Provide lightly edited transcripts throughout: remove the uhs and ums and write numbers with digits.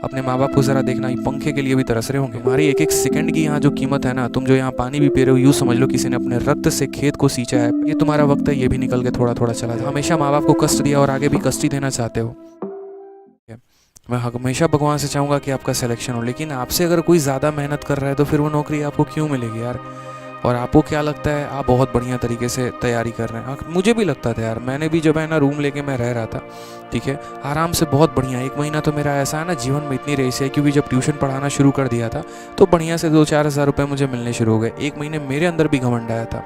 अपने माँ बाप को ज़रा देखना, ये पंखे के लिए भी तरस रहे होंगे। हमारी एक एक सेकंड की यहाँ जो कीमत है ना, तुम जो यहाँ पानी भी पी रहे हो, यूँ समझ लो किसी ने अपने रक्त से खेत को सींचा है। ये तुम्हारा वक्त है, ये भी निकल के थोड़ा थोड़ा चला जाए। हमेशा माँ बाप को कष्ट दिया और आगे भी कष्ट ही देना चाहते हो। मैं हमेशा भगवान से चाहूँगा कि आपका सिलेक्शन हो, लेकिन आपसे अगर कोई ज़्यादा मेहनत कर रहा है तो फिर वो नौकरी आपको क्यों मिलेगी यार। और आपको क्या लगता है आप बहुत बढ़िया तरीके से तैयारी कर रहे हैं। मुझे भी लगता था यार, मैंने भी जब है ना रूम लेके मैं रह रहा था, ठीक है, आराम से बहुत बढ़िया। 1 महीना तो मेरा ऐसा है ना, जीवन में इतनी रेस है, क्योंकि जब ट्यूशन पढ़ाना शुरू कर दिया था तो बढ़िया से 2-4 हज़ार रुपये मुझे मिलने शुरू हो गए। 1 महीने मेरे अंदर भी घमंड आया था,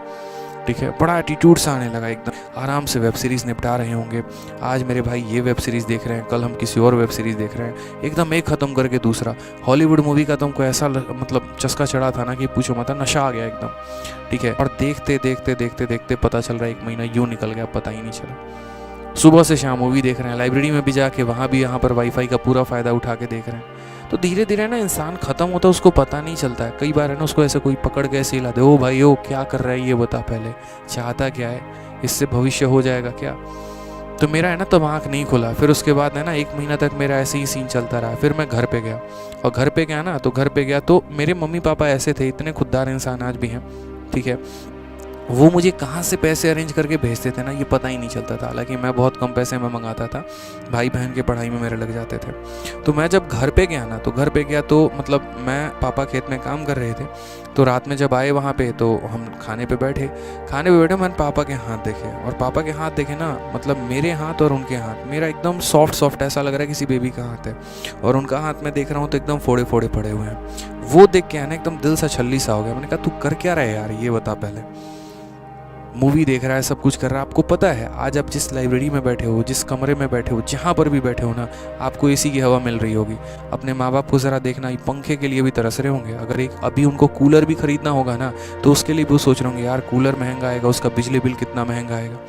ठीक है, बड़ा एटीट्यूड सा आने लगा एकदम। आराम से वेब सीरीज़ निपटा रहे होंगे, आज मेरे भाई ये वेब सीरीज़ देख रहे हैं, कल हम किसी और वेब सीरीज़ देख रहे हैं, एकदम एक ख़त्म करके दूसरा। हॉलीवुड मूवी का तुमको ऐसा मतलब चस्का चढ़ा था ना कि पूछो मत, नशा आ गया एकदम, ठीक है। और देखते देखते देखते देखते पता चल रहा है 1 महीना यूँ निकल गया, पता ही नहीं चला। सुबह से शाम मूवी देख रहे हैं, लाइब्रेरी में भी जाके वहाँ भी यहाँ पर वाईफाई का पूरा फ़ायदा उठा के देख रहे हैं। तो धीरे धीरे ना इंसान ख़त्म होता है, उसको पता नहीं चलता है। कई बार है ना, उसको ऐसे कोई पकड़ के ऐसे हिला दे, ओ भाई ओ क्या कर रहा है ये बता, पहले चाहता क्या है, इससे भविष्य हो जाएगा क्या। तो मेरा है ना तब आँख नहीं खुला। फिर उसके बाद है ना 1 महीना तक मेरा ऐसे ही सीन चलता रहा। फिर मैं घर पे गया, और घर पे गया ना तो घर पे गया तो मेरे मम्मी पापा ऐसे थे, इतने खुददार इंसान आज भी हैं, ठीक है, वो मुझे कहाँ से पैसे अरेंज करके भेजते थे ना, ये पता ही नहीं चलता था। हालांकि मैं बहुत कम पैसे में मंगाता था, भाई बहन के पढ़ाई में मेरे लग जाते थे। तो मैं जब घर पे गया ना, तो घर पे गया तो मतलब मैं पापा खेत में काम कर रहे थे, तो रात में जब आए वहाँ पे तो हम खाने पे बैठे मैंने पापा के हाथ देखे, और पापा के हाथ देखे ना, मतलब मेरे हाथ और उनके हाथ, मेरा एकदम सॉफ्ट सॉफ्ट ऐसा लग रहा है किसी बेबी का हाथ है, और उनका हाथ मैं देख रहा हूँ तो एकदम फोड़े फोड़े पड़े हुए हैं। वो देख के ना एकदम दिल सा छल्ली सा हो गया। मैंने कहा तू कर क्या रहे यार, ये बता, पहले मूवी देख रहा है, सब कुछ कर रहा है, आपको पता है आज आप जिस लाइब्रेरी में बैठे हो, जिस कमरे में बैठे हो, जहाँ पर भी बैठे हो ना, आपको एसी की हवा मिल रही होगी। अपने माँ बाप को ज़रा देखना, ये पंखे के लिए भी तरस रहे होंगे। अगर एक अभी उनको कूलर भी खरीदना होगा ना, तो उसके लिए भी वो सोच रहे होंगे यार कूलर महंगा आएगा, उसका बिजली बिल कितना महंगा आएगा,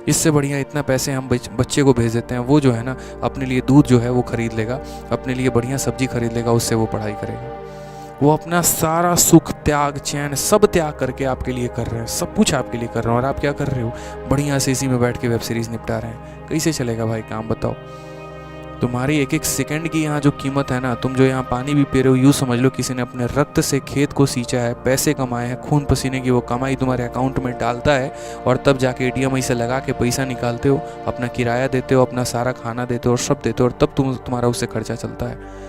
इससे बढ़िया इतना पैसे हम बच्चे को भेज देते हैं, वो जो है ना अपने लिए दूध जो है वो खरीद लेगा, अपने लिए बढ़िया सब्जी खरीद लेगा, उससे वो पढ़ाई करेगा। वो अपना सारा सुख त्याग चैन सब त्याग करके आपके लिए कर रहे हैं, सब कुछ आपके लिए कर रहे हैं, और आप क्या कर रहे हो, बढ़िया से इसी में बैठ के वेब सीरीज़ निपटा रहे हैं। कैसे चलेगा भाई काम, बताओ। तुम्हारी एक एक सेकंड की यहाँ जो कीमत है ना, तुम जो यहाँ पानी भी पी रहे हो, यूँ समझ लो किसी ने अपने रक्त से खेत को सींचा है, पैसे कमाए हैं, खून पसीने की वो कमाई तुम्हारे अकाउंट में डालता है, और तब जाके ATM से लगा के पैसा निकालते हो, अपना किराया देते हो, अपना सारा खाना देते हो और सब देते हो, और तब तुम्हारा उससे खर्चा चलता है।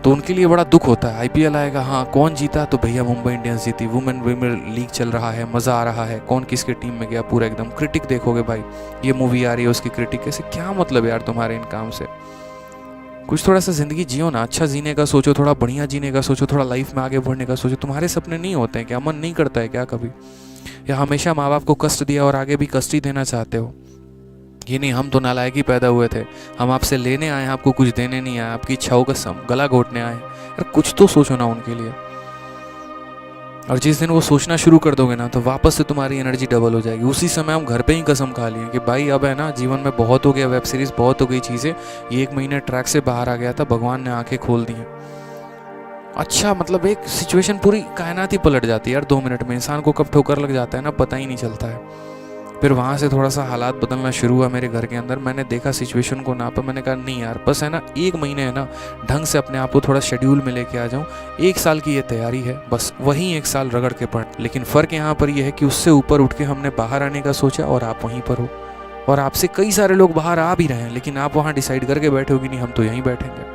तो उनके लिए बड़ा दुख होता है। IPL आएगा, हाँ कौन जीता, तो भैया मुंबई इंडियंस जीती, वुमेन प्रीमियर लीग चल रहा है, मज़ा आ रहा है, कौन किसके टीम में गया, पूरा एकदम क्रिटिक देखोगे भाई, ये मूवी आ रही है उसकी क्रिटिक, कैसे, क्या मतलब यार तुम्हारे इन काम से। कुछ थोड़ा सा ज़िंदगी जियो ना, अच्छा जीने का सोचो, थोड़ा बढ़िया जीने का सोचो, थोड़ा लाइफ में आगे बढ़ने का सोचो। तुम्हारे सपने नहीं होते हैं क्या, मन नहीं करता है क्या कभी, या हमेशा माँ बाप को कष्ट दिया और आगे भी कष्ट ही देना चाहते हो। ये नहीं हम तो नालायक ही पैदा हुए थे, हम आपसे लेने आए हैं, आपको कुछ देने नहीं आए, आपकी इच्छाओं का गला घोटने आए। यार कुछ तो सोचो ना उनके लिए। और जिस दिन वो सोचना शुरू कर दोगे ना, तो वापस से तुम्हारी एनर्जी डबल हो जाएगी। उसी समय हम घर पे ही कसम खा लिए कि भाई अब है ना जीवन में बहुत हो गया, वेब सीरीज़ बहुत हो गई चीज़ें, ये 1 महीने ट्रैक से बाहर आ गया था, भगवान ने आंखें खोल दी हैं। अच्छा मतलब एक सिचुएशन पूरी कायनात ही पलट जाती है यार 2 मिनट में, इंसान को कब ठोकर लग जाता है ना पता ही नहीं चलता है। फिर वहाँ से थोड़ा सा हालात बदलना शुरू हुआ मेरे घर के अंदर। मैंने देखा सिचुएशन को नापा, मैंने कहा नहीं यार बस है ना 1 महीने है ना ढंग से अपने आप को थोड़ा शेड्यूल में लेके आ जाऊँ। 1 साल की ये तैयारी है, बस वहीं 1 साल रगड़ के पढ़। लेकिन फ़र्क यहाँ पर यह है कि उससे ऊपर उठ के हमने बाहर आने का सोचा, और आप वहीं पर हो, और आपसे कई सारे लोग बाहर आ भी रहे हैं, लेकिन आप वहाँ डिसाइड करके बैठे हो कि नहीं हम तो यहीं बैठेंगे।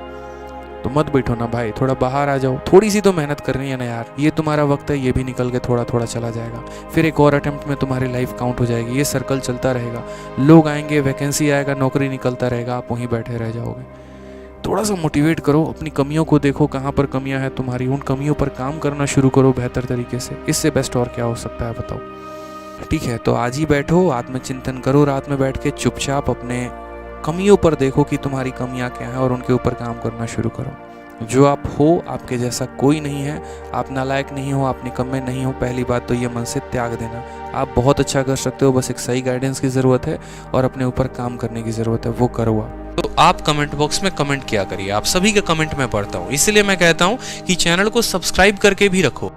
तो मत बैठो ना भाई, थोड़ा बाहर आ जाओ, थोड़ी सी तो मेहनत करनी है ना यार। ये तुम्हारा वक्त है, ये भी निकल के थोड़ा थोड़ा चला जाएगा, फिर एक और अटेम्प्ट में तुम्हारी लाइफ काउंट हो जाएगी। ये सर्कल चलता रहेगा, लोग आएंगे, वैकेंसी आएगा, नौकरी निकलता रहेगा, आप वहीं बैठे रह जाओगे। थोड़ा सा मोटिवेट करो, अपनी कमियों को देखो, कहाँ पर कमियाँ हैं तुम्हारी, उन कमियों पर काम करना शुरू करो बेहतर तरीके से। इससे बेस्ट और क्या हो सकता है बताओ। ठीक है, तो आज ही बैठो, आत्मचिंतन करो, रात में बैठ के चुपचाप अपने कमियों पर देखो कि तुम्हारी कमियां क्या हैं, और उनके ऊपर काम करना शुरू करो। जो आप हो आपके जैसा कोई नहीं है, आप नालायक नहीं हो, आप निकम्मे नहीं हो। पहली बात तो ये मन से त्याग देना, आप बहुत अच्छा कर सकते हो, बस एक सही गाइडेंस की ज़रूरत है और अपने ऊपर काम करने की ज़रूरत है, वो करो आप। तो आप कमेंट बॉक्स में कमेंट किया करिए, आप सभी के कमेंट में पढ़ता हूँ, इसलिए मैं कहता हूँ कि चैनल को सब्सक्राइब करके भी रखो।